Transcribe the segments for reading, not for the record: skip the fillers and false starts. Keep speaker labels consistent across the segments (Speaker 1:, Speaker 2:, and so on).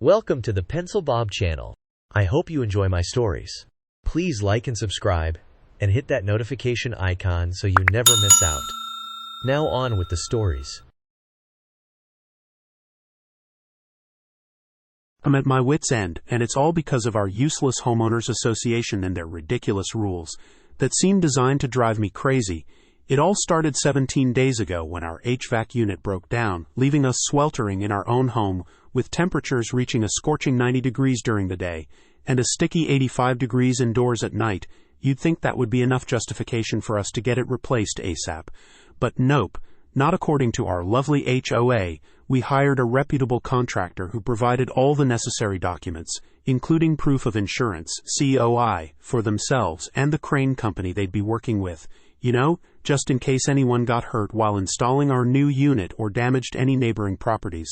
Speaker 1: Welcome to the Pencil Bob channel. I hope you enjoy my stories. Please like and subscribe, and hit that notification icon so you never miss out. Now on with the stories.
Speaker 2: I'm at my wit's end, and it's all because of our useless Homeowners Association and their ridiculous rules that seem designed to drive me crazy. It all started 17 days ago when our HVAC unit broke down, leaving us sweltering in our own home with temperatures reaching a scorching 90 degrees during the day and a sticky 85 degrees indoors at night. You'd think that would be enough justification for us to get it replaced ASAP. But nope, not according to our lovely HOA. We hired a reputable contractor who provided all the necessary documents, including proof of insurance, COI, for themselves and the crane company they'd be working with. You know, just in case anyone got hurt while installing our new unit or damaged any neighboring properties.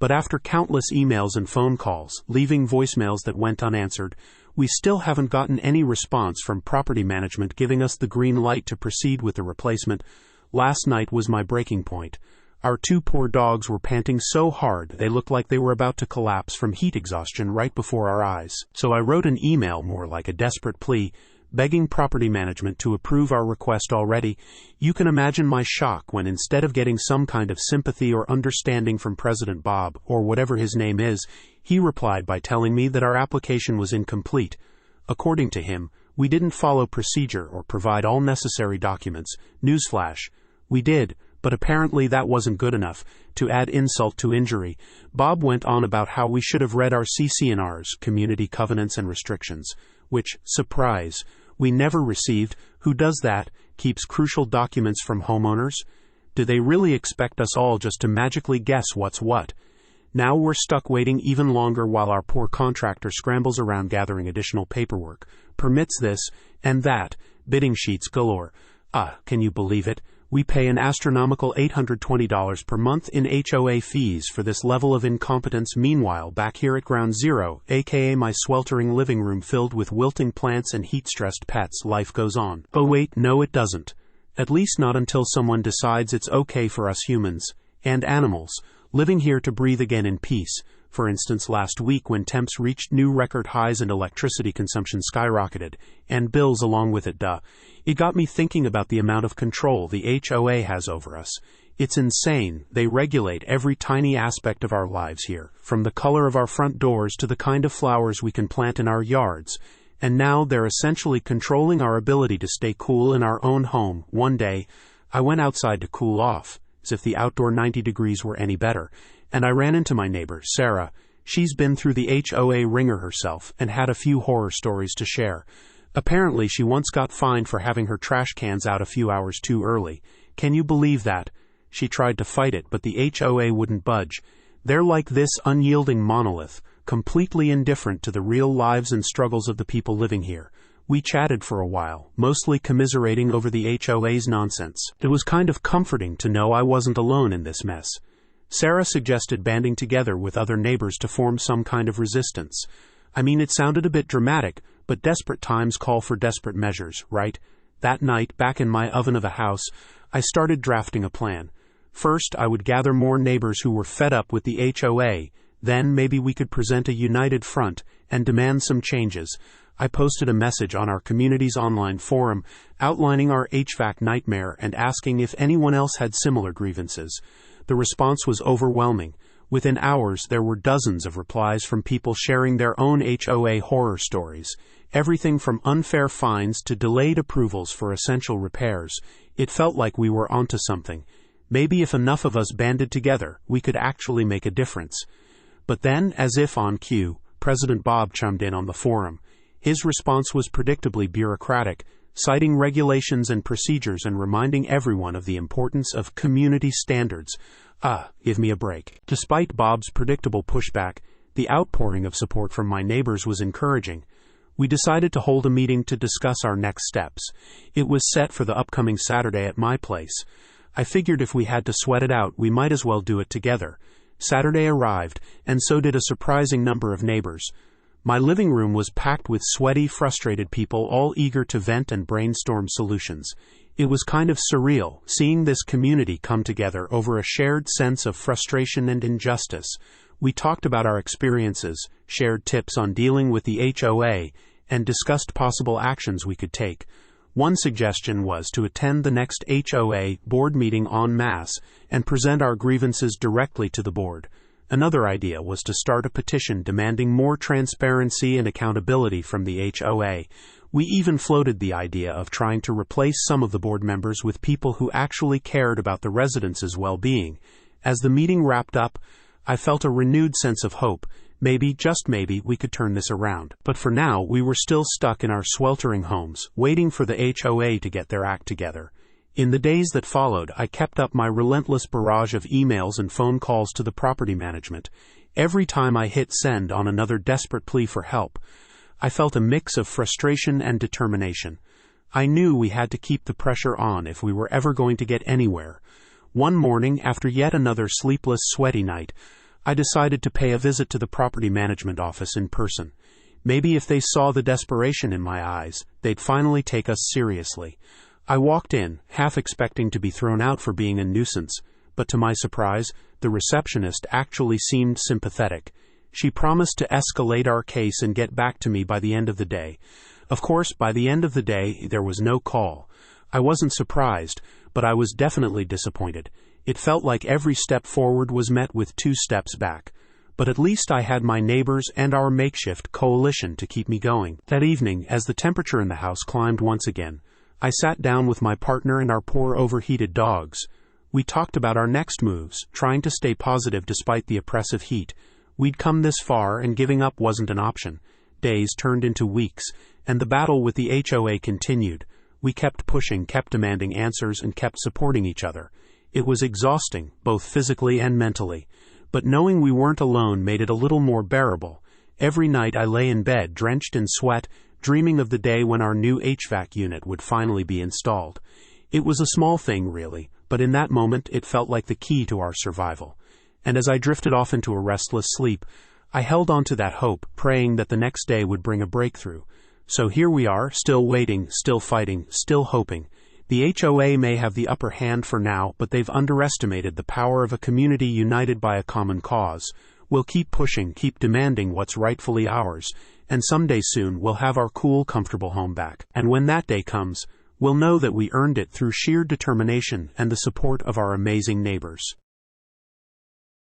Speaker 2: But after countless emails and phone calls, leaving voicemails that went unanswered, we still haven't gotten any response from property management giving us the green light to proceed with the replacement. Last night was my breaking point. Our two poor dogs were panting so hard they looked like they were about to collapse from heat exhaustion right before our eyes. So I wrote an email, more like a desperate plea, begging property management to approve our request already. You can imagine my shock when, instead of getting some kind of sympathy or understanding from President Bob, or whatever his name is, he replied by telling me that our application was incomplete. According to him, we didn't follow procedure or provide all necessary documents. Newsflash, we did, but apparently that wasn't good enough. To add insult to injury, Bob went on about how we should have read our CC&Rs, community covenants and restrictions, which, surprise, we never received. Who does that? Keeps crucial documents from homeowners? Do they really expect us all just to magically guess what's what? Now we're stuck waiting even longer while our poor contractor scrambles around gathering additional paperwork, permits this and that, bidding sheets galore. Can you believe it? We pay an astronomical $820 per month in HOA fees for this level of incompetence. Meanwhile, back here at ground zero, aka my sweltering living room filled with wilting plants and heat-stressed pets, life goes on. Oh wait, no it doesn't. At least not until someone decides it's okay for us humans, and animals, living here to breathe again in peace. For instance, last week when temps reached new record highs and electricity consumption skyrocketed, and bills along with it, it got me thinking about the amount of control the HOA has over us. It's insane. They regulate every tiny aspect of our lives here, from the color of our front doors to the kind of flowers we can plant in our yards. And now they're essentially controlling our ability to stay cool in our own home. One day, I went outside to cool off, as if the outdoor 90 degrees were any better, and I ran into my neighbor, Sarah. She's been through the HOA ringer herself and had a few horror stories to share. Apparently, she once got fined for having her trash cans out a few hours too early. Can you believe that? She tried to fight it, but the HOA wouldn't budge. They're like this unyielding monolith, completely indifferent to the real lives and struggles of the people living here. We chatted for a while, mostly commiserating over the HOA's nonsense. It was kind of comforting to know I wasn't alone in this mess. Sarah suggested banding together with other neighbors to form some kind of resistance. I mean, it sounded a bit dramatic, but desperate times call for desperate measures, right? That night, back in my oven of a house, I started drafting a plan. First, I would gather more neighbors who were fed up with the HOA. Then maybe we could present a united front and demand some changes. I posted a message on our community's online forum outlining our HVAC nightmare and asking if anyone else had similar grievances. The response was overwhelming. Within hours, there were dozens of replies from people sharing their own HOA horror stories. Everything from unfair fines to delayed approvals for essential repairs. It felt like we were onto something. Maybe if enough of us banded together, we could actually make a difference. But then, as if on cue, President Bob chimed in on the forum. His response was predictably bureaucratic, citing regulations and procedures and reminding everyone of the importance of community standards. Give me a break. Despite Bob's predictable pushback, the outpouring of support from my neighbors was encouraging. We decided to hold a meeting to discuss our next steps. It was set for the upcoming Saturday at my place. I figured if we had to sweat it out, we might as well do it together. Saturday arrived, and so did a surprising number of neighbors. My living room was packed with sweaty, frustrated people, all eager to vent and brainstorm solutions. It was kind of surreal, seeing this community come together over a shared sense of frustration and injustice. We talked about our experiences, shared tips on dealing with the HOA, and discussed possible actions we could take. One suggestion was to attend the next HOA board meeting en masse and present our grievances directly to the board. Another idea was to start a petition demanding more transparency and accountability from the HOA. We even floated the idea of trying to replace some of the board members with people who actually cared about the residents' well-being. As the meeting wrapped up, I felt a renewed sense of hope. Maybe, just maybe, we could turn this around. But for now, we were still stuck in our sweltering homes, waiting for the HOA to get their act together. In the days that followed, I kept up my relentless barrage of emails and phone calls to the property management. Every time I hit send on another desperate plea for help, I felt a mix of frustration and determination. I knew we had to keep the pressure on if we were ever going to get anywhere. One morning, after yet another sleepless, sweaty night, I decided to pay a visit to the property management office in person. Maybe if they saw the desperation in my eyes, they'd finally take us seriously. I walked in, half expecting to be thrown out for being a nuisance, but to my surprise, the receptionist actually seemed sympathetic. She promised to escalate our case and get back to me by the end of the day. Of course, by the end of the day, there was no call. I wasn't surprised, but I was definitely disappointed. It felt like every step forward was met with 2 steps back. But at least I had my neighbors and our makeshift coalition to keep me going. That evening, as the temperature in the house climbed once again, I sat down with my partner and our poor overheated dogs. We talked about our next moves, trying to stay positive despite the oppressive heat. We'd come this far, and giving up wasn't an option. Days turned into weeks, and the battle with the HOA continued. We kept pushing, kept demanding answers, and kept supporting each other. It was exhausting, both physically and mentally, but knowing we weren't alone made it a little more bearable. Every night I lay in bed, drenched in sweat, dreaming of the day when our new HVAC unit would finally be installed. It was a small thing, really, but in that moment it felt like the key to our survival. And as I drifted off into a restless sleep, I held on to that hope, praying that the next day would bring a breakthrough. So here we are, still waiting, still fighting, still hoping. The HOA may have the upper hand for now, but they've underestimated the power of a community united by a common cause. We'll keep pushing, keep demanding what's rightfully ours, and someday soon we'll have our cool, comfortable home back. And when that day comes, we'll know that we earned it through sheer determination and the support of our amazing neighbors.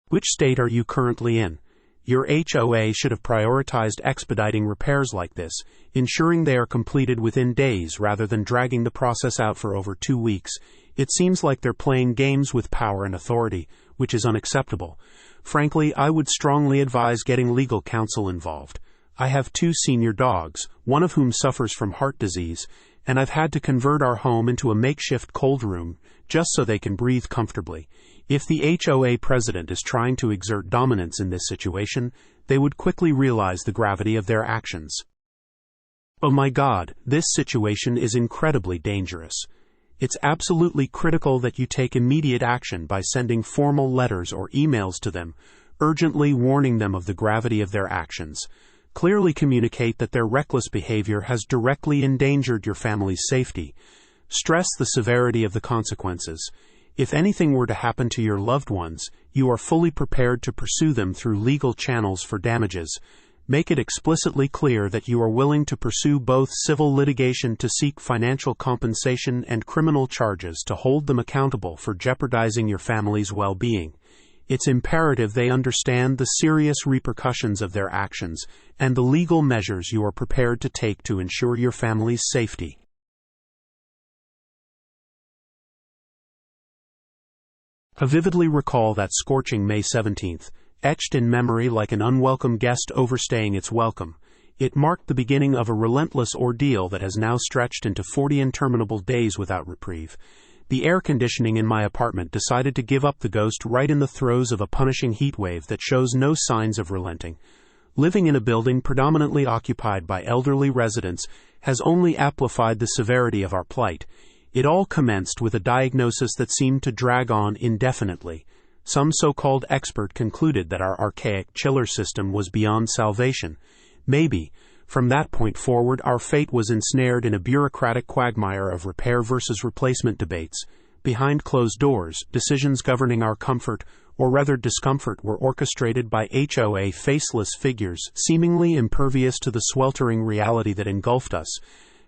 Speaker 2: Which state are you currently in? Your HOA should have prioritized expediting repairs like this, ensuring they are completed within days rather than dragging the process out for over 2 weeks. It seems like they're playing games with power and authority, which is unacceptable. Frankly, I would strongly advise getting legal counsel involved. I have 2 senior dogs, one of whom suffers from heart disease, and I've had to convert our home into a makeshift cold room just so they can breathe comfortably. If the HOA president is trying to exert dominance in this situation, they would quickly realize the gravity of their actions. Oh my God, this situation is incredibly dangerous. It's absolutely critical that you take immediate action by sending formal letters or emails to them, urgently warning them of the gravity of their actions. Clearly communicate that their reckless behavior has directly endangered your family's safety. Stress the severity of the consequences. If anything were to happen to your loved ones, you are fully prepared to pursue them through legal channels for damages. Make it explicitly clear that you are willing to pursue both civil litigation to seek financial compensation and criminal charges to hold them accountable for jeopardizing your family's well-being. It's imperative they understand the serious repercussions of their actions and the legal measures you are prepared to take to ensure your family's safety. I vividly recall that scorching May 17th, etched in memory like an unwelcome guest overstaying its welcome. It marked the beginning of a relentless ordeal that has now stretched into 40 interminable days without reprieve. The air conditioning in my apartment decided to give up the ghost right in the throes of a punishing heat wave that shows no signs of relenting. Living in a building predominantly occupied by elderly residents has only amplified the severity of our plight. It all commenced with a diagnosis that seemed to drag on indefinitely. Some so-called expert concluded that our archaic chiller system was beyond salvation. Maybe, from that point forward, our fate was ensnared in a bureaucratic quagmire of repair versus replacement debates. Behind closed doors, decisions governing our comfort or rather discomfort, were orchestrated by HOA faceless figures, seemingly impervious to the sweltering reality that engulfed us.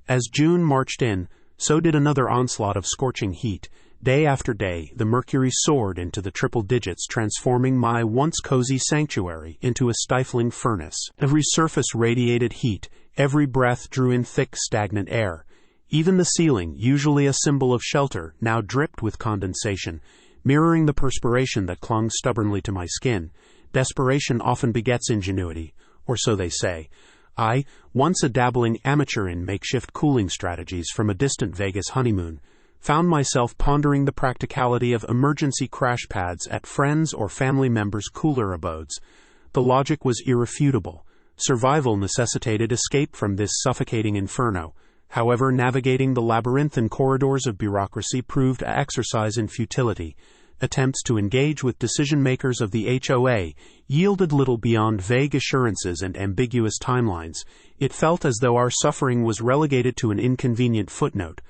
Speaker 2: As June marched in, so did another onslaught of scorching heat. Day after day, the mercury soared into the triple digits, transforming my once cozy sanctuary into a stifling furnace. Every surface radiated heat, every breath drew in thick, stagnant air. Even the ceiling, usually a symbol of shelter, now dripped with condensation, mirroring the perspiration that clung stubbornly to my skin. Desperation often begets ingenuity, or so they say. I, once a dabbling amateur in makeshift cooling strategies from a distant Vegas honeymoon, found myself pondering the practicality of emergency crash pads at friends' or family members' cooler abodes. The logic was irrefutable. Survival necessitated escape from this suffocating inferno. However, navigating the labyrinthine corridors of bureaucracy proved an exercise in futility. Attempts to engage with decision-makers of the HOA yielded little beyond vague assurances and ambiguous timelines. It felt as though our suffering was relegated to an inconvenient footnote,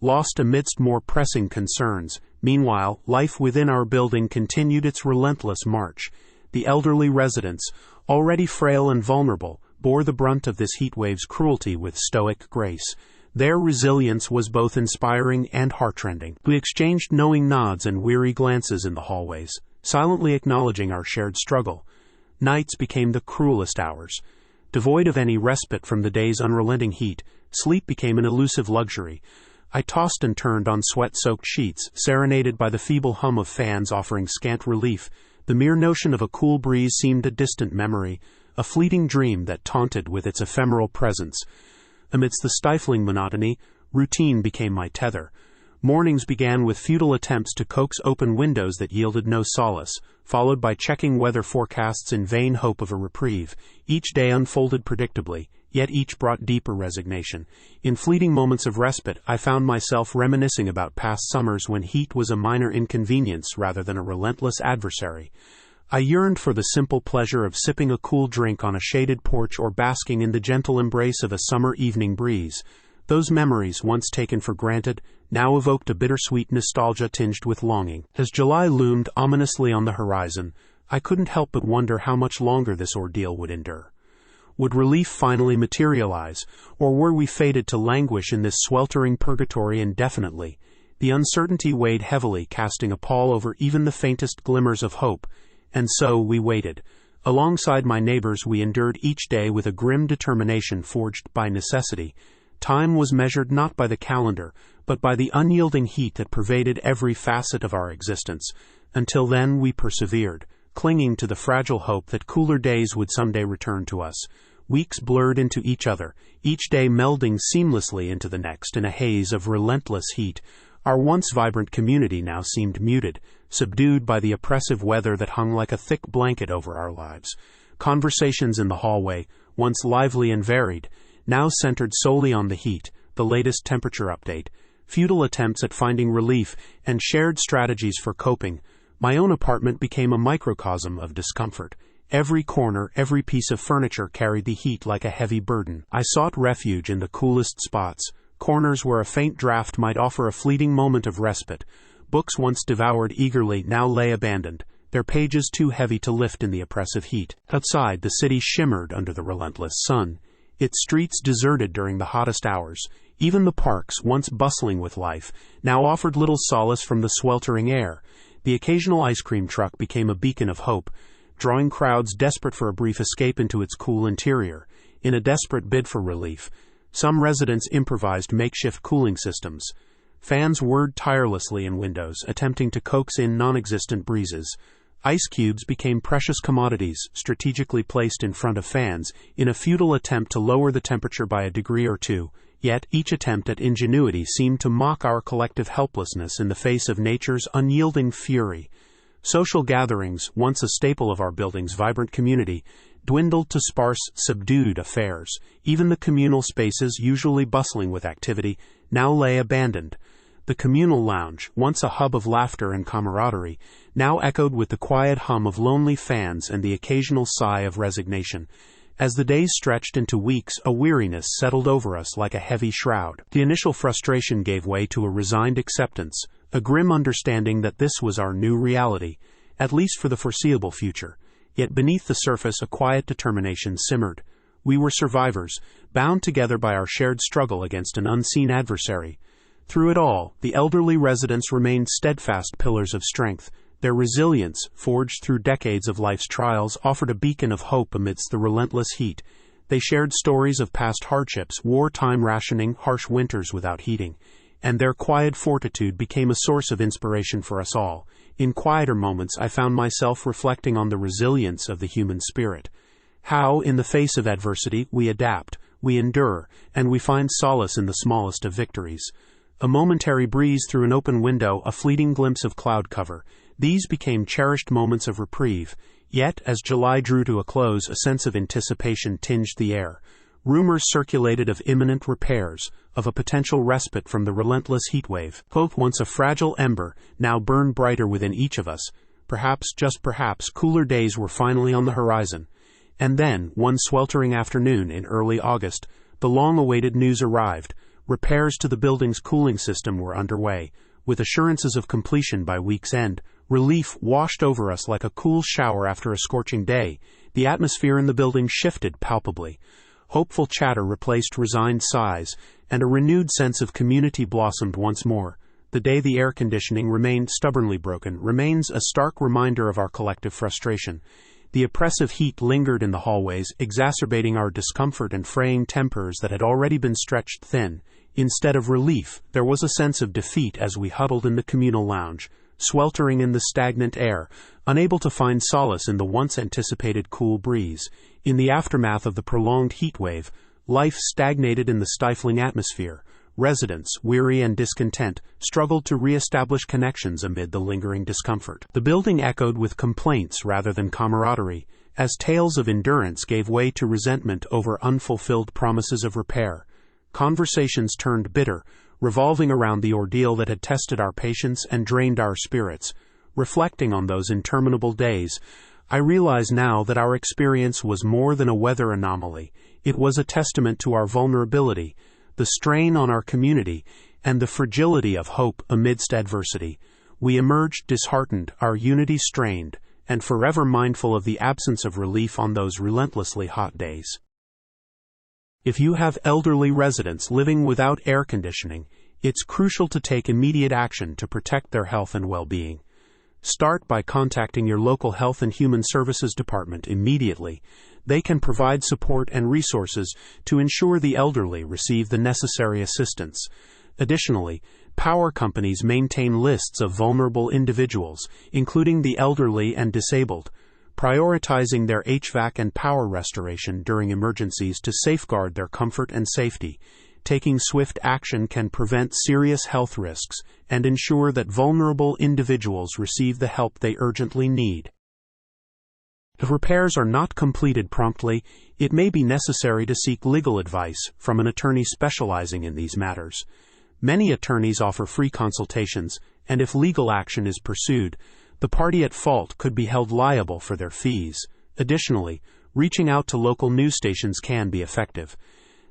Speaker 2: lost amidst more pressing concerns. Meanwhile, life within our building continued its relentless march. The elderly residents, already frail and vulnerable, bore the brunt of this heatwave's cruelty with stoic grace. Their resilience was both inspiring and heartrending. We exchanged knowing nods and weary glances in the hallways, silently acknowledging our shared struggle. Nights became the cruelest hours. Devoid of any respite from the day's unrelenting heat, sleep became an elusive luxury. I tossed and turned on sweat-soaked sheets, serenaded by the feeble hum of fans offering scant relief. The mere notion of a cool breeze seemed a distant memory, a fleeting dream that taunted with its ephemeral presence. Amidst the stifling monotony, routine became my tether. Mornings began with futile attempts to coax open windows that yielded no solace, followed by checking weather forecasts in vain hope of a reprieve. Each day unfolded predictably, yet each brought deeper resignation. In fleeting moments of respite, I found myself reminiscing about past summers when heat was a minor inconvenience rather than a relentless adversary. I yearned for the simple pleasure of sipping a cool drink on a shaded porch or basking in the gentle embrace of a summer evening breeze. Those memories, once taken for granted, now evoked a bittersweet nostalgia tinged with longing. As July loomed ominously on the horizon, I couldn't help but wonder how much longer this ordeal would endure. Would relief finally materialize, or were we fated to languish in this sweltering purgatory indefinitely? The uncertainty weighed heavily, casting a pall over even the faintest glimmers of hope. And so we waited. Alongside my neighbors, we endured each day with a grim determination forged by necessity. Time was measured not by the calendar, but by the unyielding heat that pervaded every facet of our existence. Until then, we persevered, clinging to the fragile hope that cooler days would someday return to us. Weeks blurred into each other, each day melding seamlessly into the next in a haze of relentless heat. Our once vibrant community now seemed muted, subdued by the oppressive weather that hung like a thick blanket over our lives. Conversations in the hallway, once lively and varied, now centered solely on the heat, the latest temperature update, futile attempts at finding relief, and shared strategies for coping. My own apartment became a microcosm of discomfort. Every corner, every piece of furniture carried the heat like a heavy burden. I sought refuge in the coolest spots, corners where a faint draft might offer a fleeting moment of respite. Books once devoured eagerly now lay abandoned, their pages too heavy to lift in the oppressive heat. Outside, the city shimmered under the relentless sun, its streets deserted during the hottest hours. Even the parks, once bustling with life, now offered little solace from the sweltering air. The occasional ice cream truck became a beacon of hope, drawing crowds desperate for a brief escape into its cool interior. In a desperate bid for relief, some residents improvised makeshift cooling systems. Fans whirred tirelessly in windows, attempting to coax in non-existent breezes. Ice cubes became precious commodities, strategically placed in front of fans, in a futile attempt to lower the temperature by a degree or two. Yet each attempt at ingenuity seemed to mock our collective helplessness in the face of nature's unyielding fury. Social gatherings, once a staple of our building's vibrant community, dwindled to sparse, subdued affairs. Even the communal spaces, usually bustling with activity, now lay abandoned. The communal lounge, once a hub of laughter and camaraderie, now echoed with the quiet hum of lonely fans and the occasional sigh of resignation. As the days stretched into weeks, a weariness settled over us like a heavy shroud. The initial frustration gave way to a resigned acceptance, a grim understanding that this was our new reality. at least for the foreseeable future. Yet beneath the surface a quiet determination simmered. We were survivors, bound together by our shared struggle against an unseen adversary. Through it all, the elderly residents remained steadfast pillars of strength. Their resilience, forged through decades of life's trials, offered a beacon of hope amidst the relentless heat. They shared stories of past hardships, wartime rationing, harsh winters without heating, and their quiet fortitude became a source of inspiration for us all. In quieter moments, I found myself reflecting on the resilience of the human spirit. How, in the face of adversity, we adapt, we endure, and we find solace in the smallest of victories. A momentary breeze through an open window, a fleeting glimpse of cloud cover. These became cherished moments of reprieve. Yet, as July drew to a close, a sense of anticipation tinged the air. Rumors circulated of imminent repairs, of a potential respite from the relentless heatwave. Hope, once a fragile ember, now burned brighter within each of us. Perhaps, just perhaps, cooler days were finally on the horizon. And then, one sweltering afternoon in early August, the long-awaited news arrived. Repairs to the building's cooling system were underway. With assurances of completion by week's end, relief washed over us like a cool shower after a scorching day. The atmosphere in the building shifted palpably. Hopeful chatter replaced resigned sighs, and a renewed sense of community blossomed once more. The day the air conditioning remained stubbornly broken remains a stark reminder of our collective frustration. The oppressive heat lingered in the hallways, exacerbating our discomfort and fraying tempers that had already been stretched thin. Instead of relief, there was a sense of defeat as we huddled in the communal lounge, sweltering in the stagnant air, unable to find solace in the once-anticipated cool breeze. In the aftermath of the prolonged heat wave, life stagnated in the stifling atmosphere. Residents, weary and discontent, struggled to re-establish connections amid the lingering discomfort. The building echoed with complaints rather than camaraderie, as tales of endurance gave way to resentment over unfulfilled promises of repair. Conversations turned bitter, revolving around the ordeal that had tested our patience and drained our spirits. Reflecting on those interminable days, I realize now that our experience was more than a weather anomaly. It was a testament to our vulnerability, the strain on our community, and the fragility of hope amidst adversity. We emerged disheartened, our unity strained, and forever mindful of the absence of relief on those relentlessly hot days. If you have elderly residents living without air conditioning, it's crucial to take immediate action to protect their health and well-being. Start by contacting your local Health and Human Services Department immediately. They can provide support and resources to ensure the elderly receive the necessary assistance. Additionally, power companies maintain lists of vulnerable individuals, including the elderly and disabled, prioritizing their HVAC and power restoration during emergencies to safeguard their comfort and safety. Taking swift action can prevent serious health risks and ensure that vulnerable individuals receive the help they urgently need. If repairs are not completed promptly, it may be necessary to seek legal advice from an attorney specializing in these matters. Many attorneys offer free consultations, and if legal action is pursued, the party at fault could be held liable for their fees. Additionally, reaching out to local news stations can be effective.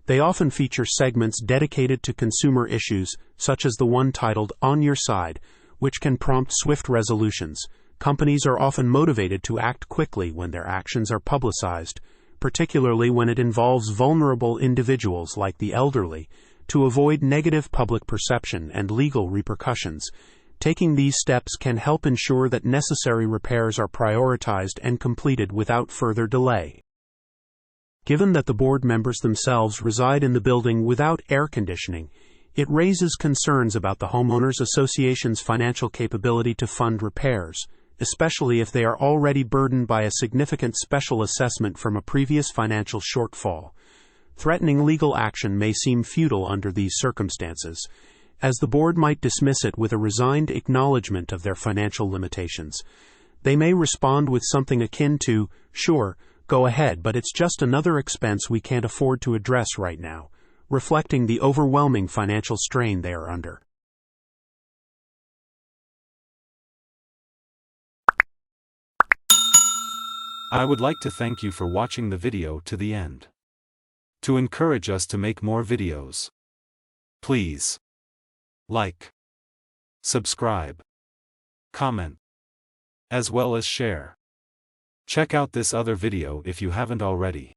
Speaker 2: They often feature segments dedicated to consumer issues, such as the one titled On Your Side, which can prompt swift resolutions. Companies are often motivated to act quickly when their actions are publicized, particularly when it involves vulnerable individuals like the elderly, to avoid negative public perception and legal repercussions. Taking these steps can help ensure that necessary repairs are prioritized and completed without further delay. Given that the board members themselves reside in the building without air conditioning, it raises concerns about the Homeowners Association's financial capability to fund repairs, especially if they are already burdened by a significant special assessment from a previous financial shortfall. Threatening legal action may seem futile under these circumstances, as the board might dismiss it with a resigned acknowledgement of their financial limitations. They may respond with something akin to, "Sure, go ahead, but it's just another expense we can't afford to address right now," reflecting the overwhelming financial strain they are under.
Speaker 3: I would like to thank you for watching the video to the end. To encourage us to make more videos, please like, subscribe, comment, as well as share. Check out this other video if you haven't already.